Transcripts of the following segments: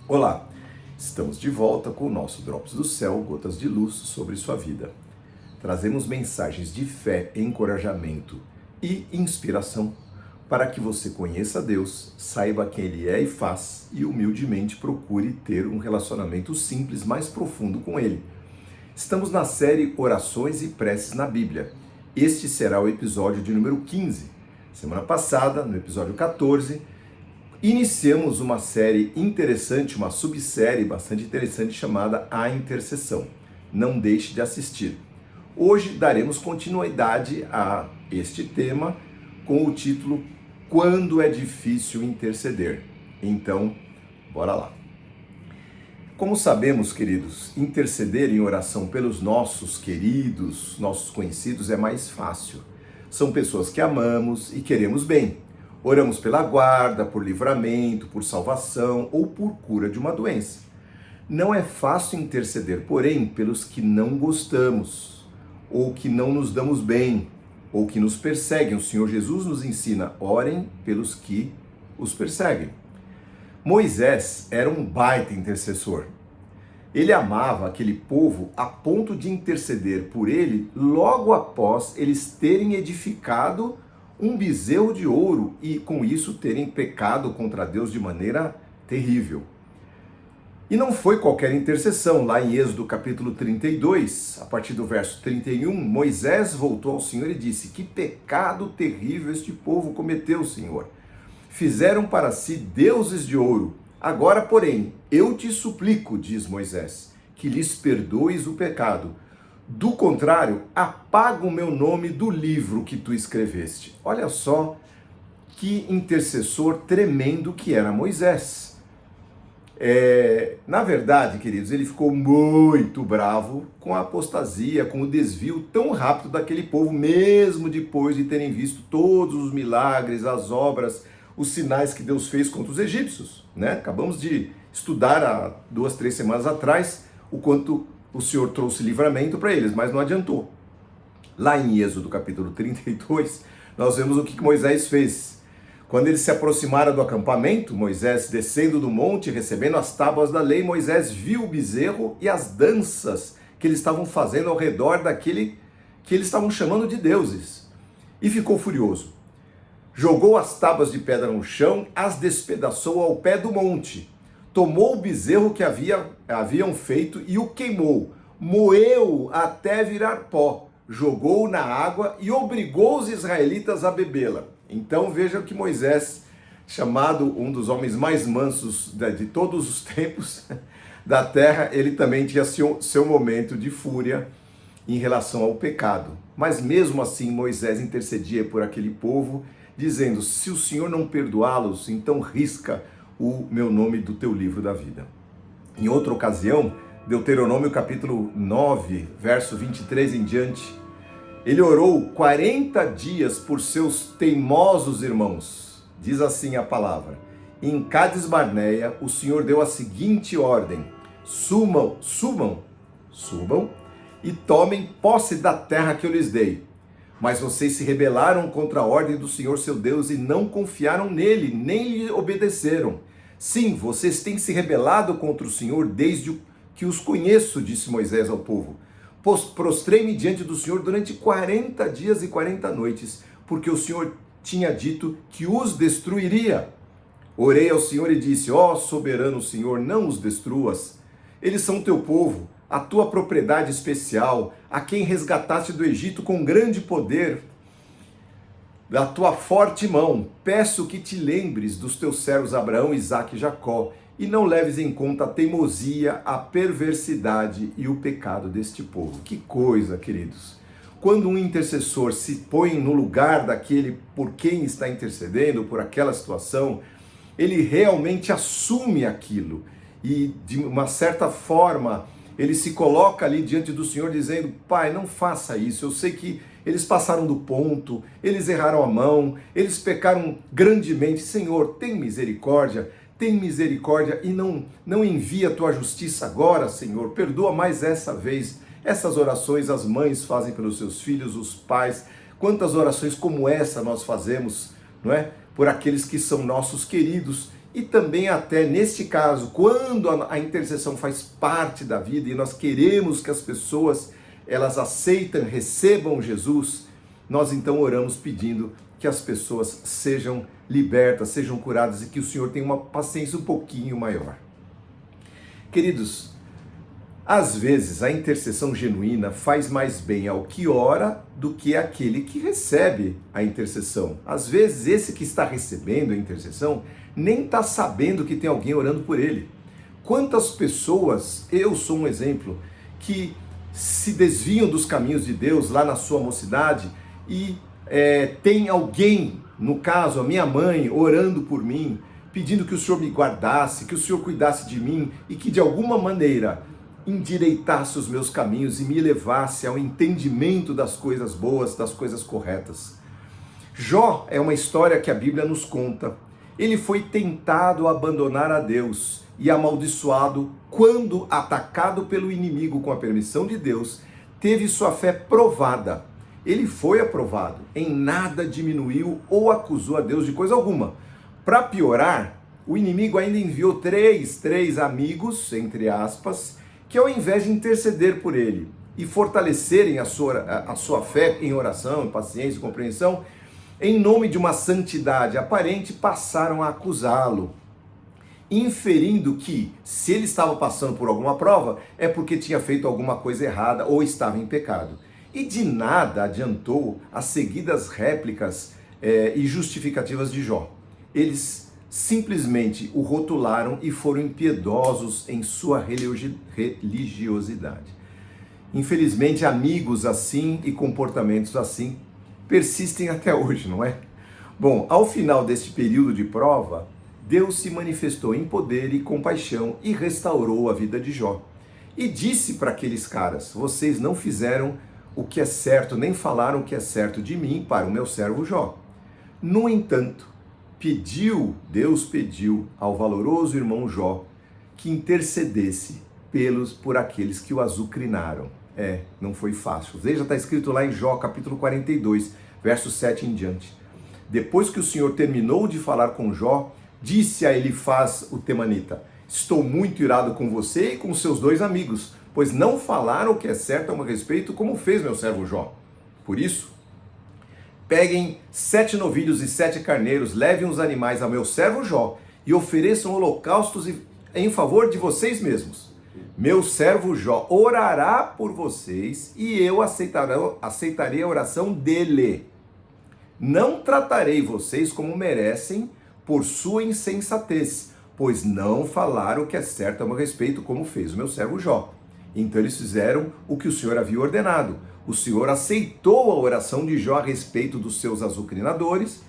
Olá, estamos de volta com o nosso Drops do Céu, gotas de luz sobre sua vida. Trazemos mensagens de fé, encorajamento e inspiração para que você conheça Deus, saiba quem Ele é e faz e humildemente procure ter um relacionamento simples, mais profundo com Ele. Estamos na série Orações e Preces na Bíblia. Este será o episódio de número 15. Semana passada, no episódio 14, iniciamos uma série interessante, uma subsérie bastante interessante chamada A Intercessão. Não deixe de assistir. Hoje daremos continuidade a este tema com o título Quando é difícil interceder. Então, bora lá. Como sabemos, queridos, interceder em oração pelos nossos queridos, nossos conhecidos é mais fácil. São pessoas que amamos e queremos bem. Oramos pela guarda, por livramento, por salvação ou por cura de uma doença. Não é fácil interceder, porém, pelos que não gostamos, ou que não nos damos bem, ou que nos perseguem. O Senhor Jesus nos ensina, orem pelos que os perseguem. Moisés era um baita intercessor. Ele amava aquele povo a ponto de interceder por ele logo após eles terem edificado um bezerro de ouro e com isso terem pecado contra Deus de maneira terrível. E não foi qualquer intercessão. Lá em Êxodo capítulo 32, a partir do verso 31, Moisés voltou ao Senhor e disse: que pecado terrível este povo cometeu, Senhor. Fizeram para si deuses de ouro. Agora, porém, eu te suplico, diz Moisés, que lhes perdoes o pecado. Do contrário, apaga o meu nome do livro que tu escreveste. Olha só que intercessor tremendo que era Moisés. Na verdade, queridos, ele ficou muito bravo com a apostasia, com o desvio tão rápido daquele povo, mesmo depois de terem visto todos os milagres, as obras, os sinais que Deus fez contra os egípcios, né? Acabamos de estudar há 2-3 semanas atrás o quanto o Senhor trouxe livramento para eles, mas não adiantou. Lá em Êxodo capítulo 32, nós vemos o que Moisés fez. Quando eles se aproximaram do acampamento, Moisés descendo do monte, recebendo as tábuas da lei, Moisés viu o bezerro e as danças que eles estavam fazendo ao redor daquele que eles estavam chamando de deuses. E ficou furioso. Jogou as tábuas de pedra no chão, as despedaçou ao pé do monte. Tomou o bezerro que haviam feito e o queimou, moeu até virar pó, jogou na água e obrigou os israelitas a bebê-la. Então vejam que Moisés, chamado um dos homens mais mansos de todos os tempos da terra, ele também tinha seu momento de fúria em relação ao pecado. Mas mesmo assim Moisés intercedia por aquele povo, dizendo: se o Senhor não perdoá-los, então risca o meu nome do teu livro da vida. Em outra ocasião, Deuteronômio capítulo 9, verso 23 em diante, ele orou 40 dias por seus teimosos irmãos. Diz assim a palavra: em Cades Barneia, o Senhor deu a seguinte ordem: subam e tomem posse da terra que eu lhes dei. Mas vocês se rebelaram contra a ordem do Senhor seu Deus e não confiaram nele, nem lhe obedeceram. Sim, vocês têm se rebelado contra o Senhor desde que os conheço, disse Moisés ao povo. Prostrei-me diante do Senhor durante 40 dias e 40 noites, porque o Senhor tinha dito que os destruiria. Orei ao Senhor e disse: ó soberano Senhor, não os destruas. Eles são teu povo, a tua propriedade especial, a quem resgataste do Egito com grande poder, da tua forte mão. Peço que te lembres dos teus servos Abraão, Isaque e Jacó, e não leves em conta a teimosia, a perversidade e o pecado deste povo. Que coisa, queridos! Quando um intercessor se põe no lugar daquele por quem está intercedendo, por aquela situação, ele realmente assume aquilo e, de uma certa forma, ele se coloca ali diante do Senhor dizendo: Pai, não faça isso, eu sei que eles passaram do ponto, eles erraram a mão, eles pecaram grandemente. Senhor, tem misericórdia e não envia a tua justiça agora, Senhor, perdoa mais essa vez. Essas orações as mães fazem pelos seus filhos, os pais. Quantas orações como essa nós fazemos, não é? Por aqueles que são nossos queridos e também até neste caso, quando a intercessão faz parte da vida e nós queremos que as pessoas elas aceitem, recebam Jesus, nós então oramos pedindo que as pessoas sejam libertas, sejam curadas e que o Senhor tenha uma paciência um pouquinho maior. Queridos, às vezes a intercessão genuína faz mais bem ao que ora do que aquele que recebe a intercessão. Às vezes esse que está recebendo a intercessão nem está sabendo que tem alguém orando por ele. Quantas pessoas, eu sou um exemplo, que se desviam dos caminhos de Deus lá na sua mocidade e tem alguém, no caso a minha mãe, orando por mim, pedindo que o Senhor me guardasse, que o Senhor cuidasse de mim e que de alguma maneira endireitasse os meus caminhos e me levasse ao entendimento das coisas boas, das coisas corretas. Jó é uma história que a Bíblia nos conta. Ele foi tentado a abandonar a Deus e amaldiçoado quando, atacado pelo inimigo com a permissão de Deus, teve sua fé provada. Ele foi aprovado, em nada diminuiu ou acusou a Deus de coisa alguma. Para piorar, o inimigo ainda enviou três amigos, entre aspas, que ao invés de interceder por ele e fortalecerem a sua fé em oração, em paciência e compreensão, em nome de uma santidade aparente, passaram a acusá-lo, inferindo que, se ele estava passando por alguma prova, é porque tinha feito alguma coisa errada ou estava em pecado. E de nada adiantou as seguidas réplicas e justificativas de Jó. Eles simplesmente o rotularam e foram impiedosos em sua religiosidade. Infelizmente, amigos assim e comportamentos assim persistem até hoje, não é? Bom, ao final deste período de prova, Deus se manifestou em poder e compaixão e restaurou a vida de Jó. E disse para aqueles caras: vocês não fizeram o que é certo, nem falaram o que é certo de mim para o meu servo Jó. No entanto, Deus pediu ao valoroso irmão Jó que intercedesse por aqueles que o azucrinaram. Não foi fácil. Veja, está escrito lá em Jó, capítulo 42, verso 7 em diante. Depois que o Senhor terminou de falar com Jó, disse a Elifaz o temanita: estou muito irado com você e com seus 2 amigos, pois não falaram o que é certo a meu respeito, como fez meu servo Jó. Por isso, peguem 7 novilhos e 7 carneiros, levem os animais a meu servo Jó e ofereçam holocaustos em favor de vocês mesmos. Meu servo Jó orará por vocês e eu aceitarei a oração dele. Não tratarei vocês como merecem por sua insensatez, pois não falaram o que é certo a meu respeito, como fez o meu servo Jó. Então eles fizeram o que o Senhor havia ordenado. O Senhor aceitou a oração de Jó a respeito dos seus azucrinadores,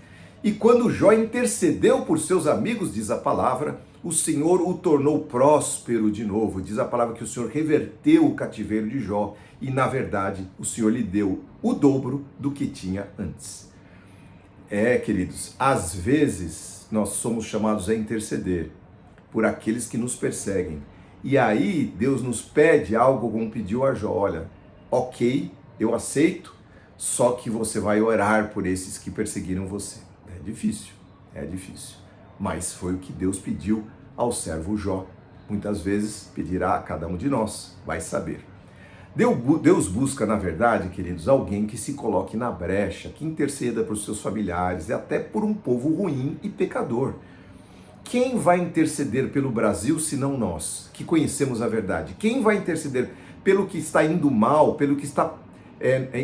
e quando Jó intercedeu por seus amigos, diz a palavra, o Senhor o tornou próspero de novo. Diz a palavra que o Senhor reverteu o cativeiro de Jó, e na verdade o Senhor lhe deu o dobro do que tinha antes. Queridos, às vezes nós somos chamados a interceder por aqueles que nos perseguem. E aí Deus nos pede algo como pediu a Jó: olha, ok, eu aceito, só que você vai orar por esses que perseguiram você. É difícil, mas foi o que Deus pediu ao servo Jó. Muitas vezes pedirá a cada um de nós, vai saber. Deus busca, na verdade, queridos, alguém que se coloque na brecha, que interceda por seus familiares e até por um povo ruim e pecador. Quem vai interceder pelo Brasil senão nós, que conhecemos a verdade? Quem vai interceder pelo que está indo mal, pelo que está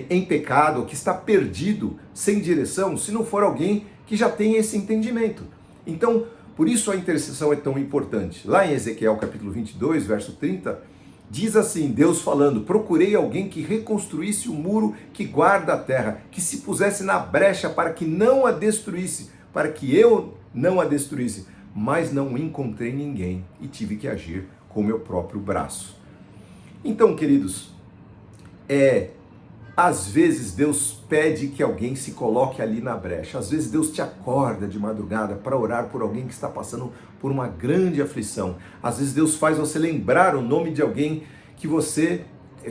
em pecado, que está perdido, sem direção, se não for alguém que já tem esse entendimento? Então, por isso a intercessão é tão importante. Lá em Ezequiel capítulo 22, verso 30, diz assim, Deus falando: procurei alguém que reconstruísse o muro que guarda a terra, que se pusesse na brecha para que não a destruísse, para que eu não a destruísse. Mas não encontrei ninguém e tive que agir com o meu próprio braço. Então, queridos, às vezes Deus pede que alguém se coloque ali na brecha. Às vezes Deus te acorda de madrugada para orar por alguém que está passando por uma grande aflição. Às vezes Deus faz você lembrar o nome de alguém que você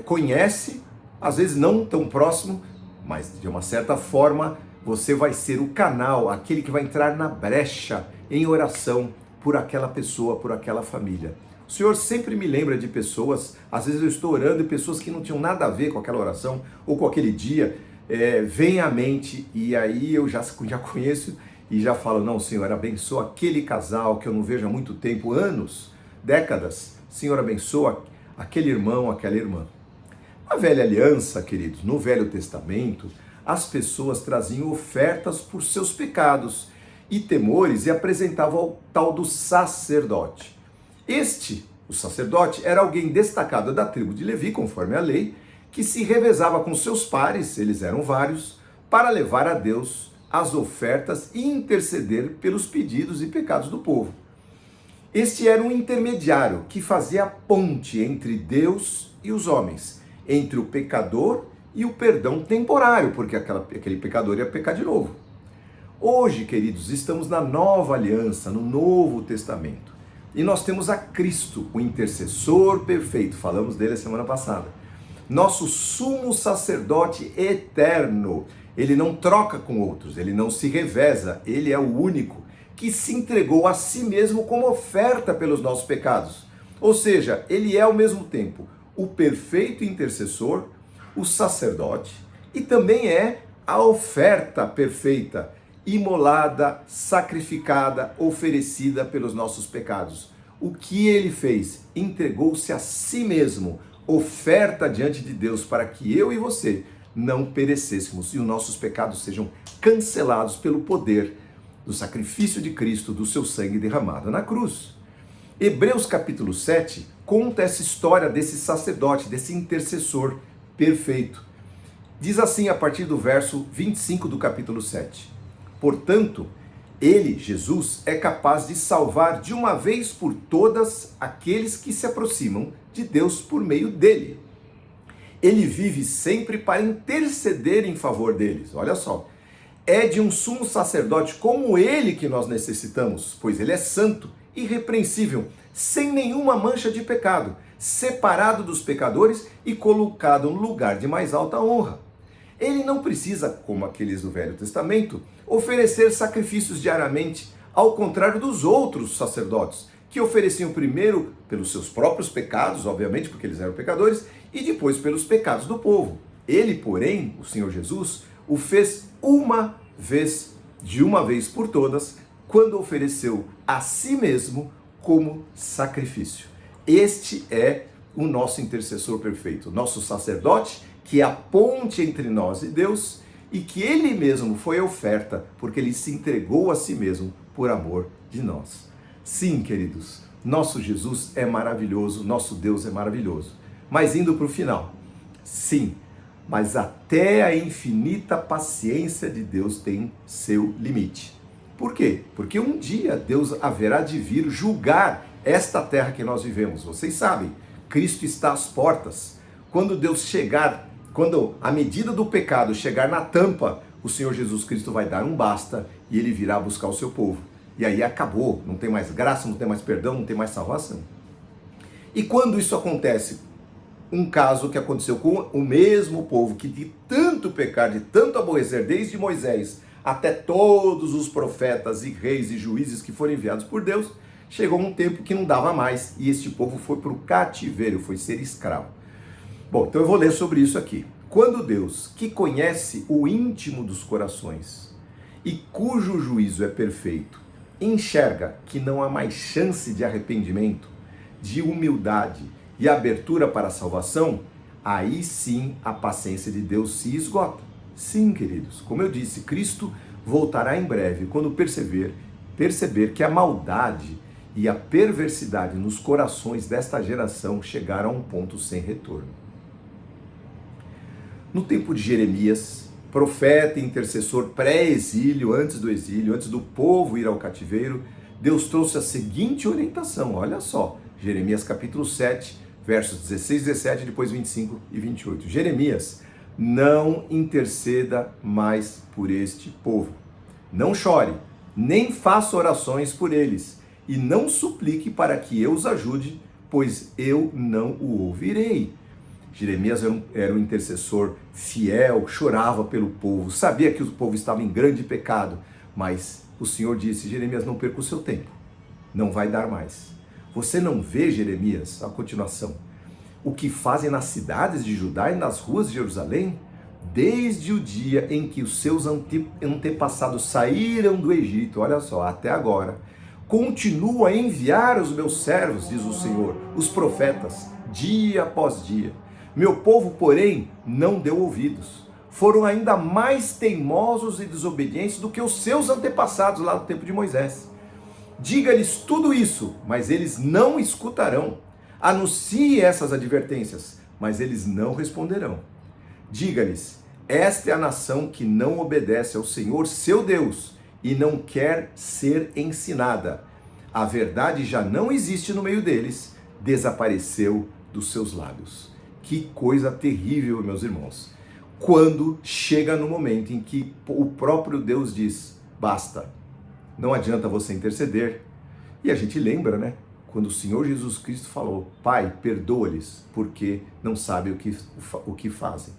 conhece, às vezes não tão próximo, mas de uma certa forma você vai ser o canal, aquele que vai entrar na brecha em oração por aquela pessoa, por aquela família. O Senhor sempre me lembra de pessoas, às vezes eu estou orando e pessoas que não tinham nada a ver com aquela oração ou com aquele dia, vem à mente e aí eu já conheço e já falo, não, Senhor, abençoa aquele casal que eu não vejo há muito tempo, anos, décadas. Senhor, abençoa aquele irmão, aquela irmã. Na velha aliança, queridos, no Velho Testamento, as pessoas traziam ofertas por seus pecados e temores e apresentavam o tal do sacerdote. O sacerdote, era alguém destacado da tribo de Levi, conforme a lei, que se revezava com seus pares, eles eram vários, para levar a Deus as ofertas e interceder pelos pedidos e pecados do povo. Este era um intermediário que fazia a ponte entre Deus e os homens, entre o pecador e o perdão temporário, porque aquele pecador ia pecar de novo. Hoje, queridos, estamos na nova aliança, no Novo Testamento. E nós temos a Cristo, o intercessor perfeito, falamos dele a semana passada. Nosso sumo sacerdote eterno. Ele não troca com outros, ele não se reveza, ele é o único que se entregou a si mesmo como oferta pelos nossos pecados. Ou seja, ele é ao mesmo tempo o perfeito intercessor, o sacerdote, e também é a oferta perfeita, imolada, sacrificada, oferecida pelos nossos pecados. O que ele fez? Entregou-se a si mesmo, oferta diante de Deus para que eu e você não perecêssemos e os nossos pecados sejam cancelados pelo poder do sacrifício de Cristo, do seu sangue derramado na cruz. Hebreus capítulo 7 conta essa história desse sacerdote, desse intercessor perfeito. Diz assim a partir do verso 25 do capítulo 7. Portanto, ele, Jesus, é capaz de salvar de uma vez por todas aqueles que se aproximam de Deus por meio dele. Ele vive sempre para interceder em favor deles. Olha só. É de um sumo sacerdote como ele que nós necessitamos, pois ele é santo, irrepreensível, sem nenhuma mancha de pecado, separado dos pecadores e colocado no lugar de mais alta honra. Ele não precisa, como aqueles do Velho Testamento, oferecer sacrifícios diariamente, ao contrário dos outros sacerdotes, que ofereciam primeiro pelos seus próprios pecados, obviamente, porque eles eram pecadores, e depois pelos pecados do povo. Ele, porém, o Senhor Jesus, o fez de uma vez por todas, quando ofereceu a si mesmo como sacrifício. Este é o nosso intercessor perfeito, nosso sacerdote, que é a ponte entre nós e Deus, e que ele mesmo foi a oferta, porque ele se entregou a si mesmo por amor de nós. Sim, queridos, nosso Jesus é maravilhoso, nosso Deus é maravilhoso. Mas indo para o final, sim, mas até a infinita paciência de Deus tem seu limite. Por quê? Porque um dia Deus haverá de vir julgar esta terra que nós vivemos. Vocês sabem, Cristo está às portas. Quando Deus chegar, quando a medida do pecado chegar na tampa, o Senhor Jesus Cristo vai dar um basta e ele virá buscar o seu povo. E aí acabou, não tem mais graça, não tem mais perdão, não tem mais salvação. E quando isso acontece? Um caso que aconteceu com o mesmo povo, que de tanto pecar, de tanto aborrecer, desde Moisés até todos os profetas e reis e juízes que foram enviados por Deus, chegou um tempo que não dava mais, e este povo foi para o cativeiro, foi ser escravo. Bom, então eu vou ler sobre isso aqui. Quando Deus, que conhece o íntimo dos corações e cujo juízo é perfeito, enxerga que não há mais chance de arrependimento, de humildade e abertura para a salvação, aí sim a paciência de Deus se esgota. Sim, queridos, como eu disse, Cristo voltará em breve quando perceber que a maldade e a perversidade nos corações desta geração chegaram a um ponto sem retorno. No tempo de Jeremias, profeta e intercessor pré-exílio, antes do exílio, antes do povo ir ao cativeiro, Deus trouxe a seguinte orientação, olha só, Jeremias capítulo 7, versos 16 e 17, depois 25 e 28. Jeremias, não interceda mais por este povo. Não chore, nem faça orações por eles, e não suplique para que eu os ajude, pois eu não o ouvirei. Jeremias era um intercessor fiel, chorava pelo povo, sabia que o povo estava em grande pecado, mas o Senhor disse, Jeremias, não perca o seu tempo. não vai dar mais. Você não vê, Jeremias, a continuação, o que fazem nas cidades de Judá e nas ruas de Jerusalém? Desde o dia em que os seus antepassados saíram do Egito, olha só, até agora, continuo a enviar os meus servos, diz o Senhor, os profetas, dia após dia. Meu povo, porém, não deu ouvidos. Foram ainda mais teimosos e desobedientes do que os seus antepassados lá no tempo de Moisés. Diga-lhes tudo isso, mas eles não escutarão. Anuncie essas advertências, mas eles não responderão. Diga-lhes, esta é a nação que não obedece ao Senhor, seu Deus, e não quer ser ensinada. A verdade já não existe no meio deles, desapareceu dos seus lábios. Que coisa terrível, meus irmãos. Quando chega no momento em que o próprio Deus diz, basta, não adianta você interceder. E a gente lembra, né? Quando o Senhor Jesus Cristo falou, Pai, perdoa-lhes, porque não sabem o que fazem.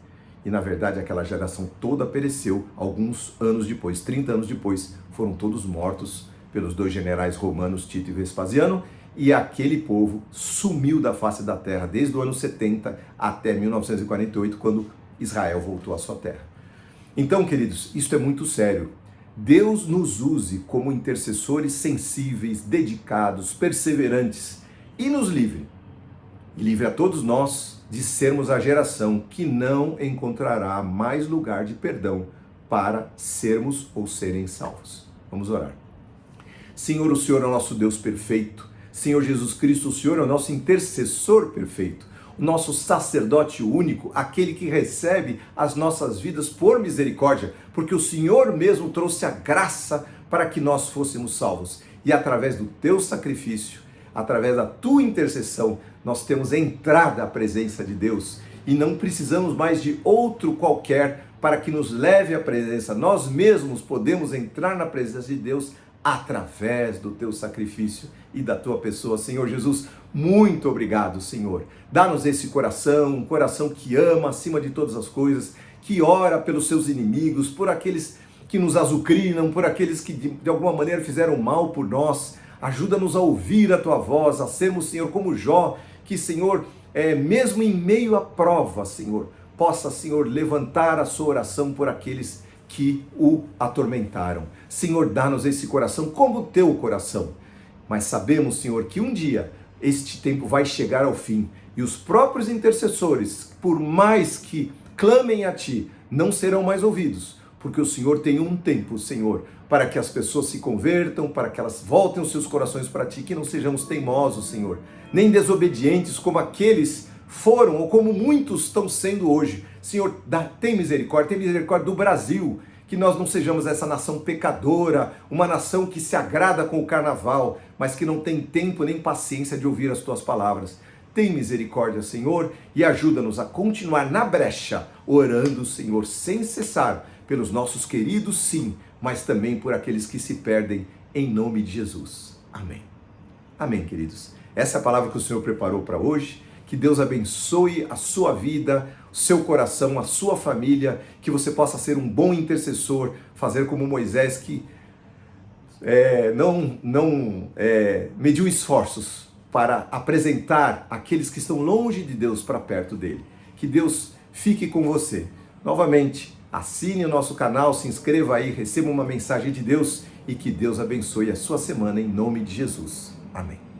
E na verdade aquela geração toda pereceu alguns anos depois, 30 anos depois, foram todos mortos pelos dois generais romanos, Tito e Vespasiano, e aquele povo sumiu da face da terra desde o ano 70 até 1948, quando Israel voltou à sua terra. Então, queridos, isso é muito sério. Deus nos use como intercessores sensíveis, dedicados, perseverantes e nos livre. E livre a todos nós de sermos a geração que não encontrará mais lugar de perdão para sermos ou serem salvos. Vamos orar. Senhor, o Senhor é o nosso Deus perfeito. Senhor Jesus Cristo, o Senhor é o nosso intercessor perfeito, o nosso sacerdote único, aquele que recebe as nossas vidas por misericórdia, porque o Senhor mesmo trouxe a graça para que nós fôssemos salvos. E através do teu sacrifício, através da tua intercessão, nós temos entrada à presença de Deus e não precisamos mais de outro qualquer para que nos leve à presença. Nós mesmos podemos entrar na presença de Deus através do teu sacrifício e da tua pessoa, Senhor Jesus. Muito obrigado, Senhor. Dá-nos esse coração, um coração que ama acima de todas as coisas, que ora pelos seus inimigos, por aqueles que nos azucrinam, por aqueles que de alguma maneira fizeram mal por nós. Ajuda-nos a ouvir a tua voz, a sermos, Senhor, como Jó, que, Senhor, mesmo em meio à prova, Senhor, possa, Senhor, levantar a sua oração por aqueles que o atormentaram. Senhor, dá-nos esse coração como o teu coração. Mas sabemos, Senhor, que um dia este tempo vai chegar ao fim e os próprios intercessores, por mais que clamem a ti, não serão mais ouvidos, porque o Senhor tem um tempo, Senhor, para que as pessoas se convertam, para que elas voltem os seus corações para ti, que não sejamos teimosos, Senhor, nem desobedientes como aqueles foram, ou como muitos estão sendo hoje. Senhor, tem misericórdia do Brasil, que nós não sejamos essa nação pecadora, uma nação que se agrada com o carnaval, mas que não tem tempo nem paciência de ouvir as tuas palavras. Tem misericórdia, Senhor, e ajuda-nos a continuar na brecha, orando, Senhor, sem cessar, pelos nossos queridos, sim, mas também por aqueles que se perdem, em nome de Jesus. Amém. Amém, queridos. Essa é a palavra que o Senhor preparou para hoje. Que Deus abençoe a sua vida, o seu coração, a sua família, que você possa ser um bom intercessor, fazer como Moisés, que não mediu esforços para apresentar aqueles que estão longe de Deus para perto dele. Que Deus fique com você. Novamente, assine o nosso canal, se inscreva aí, receba uma mensagem de Deus e que Deus abençoe a sua semana em nome de Jesus. Amém.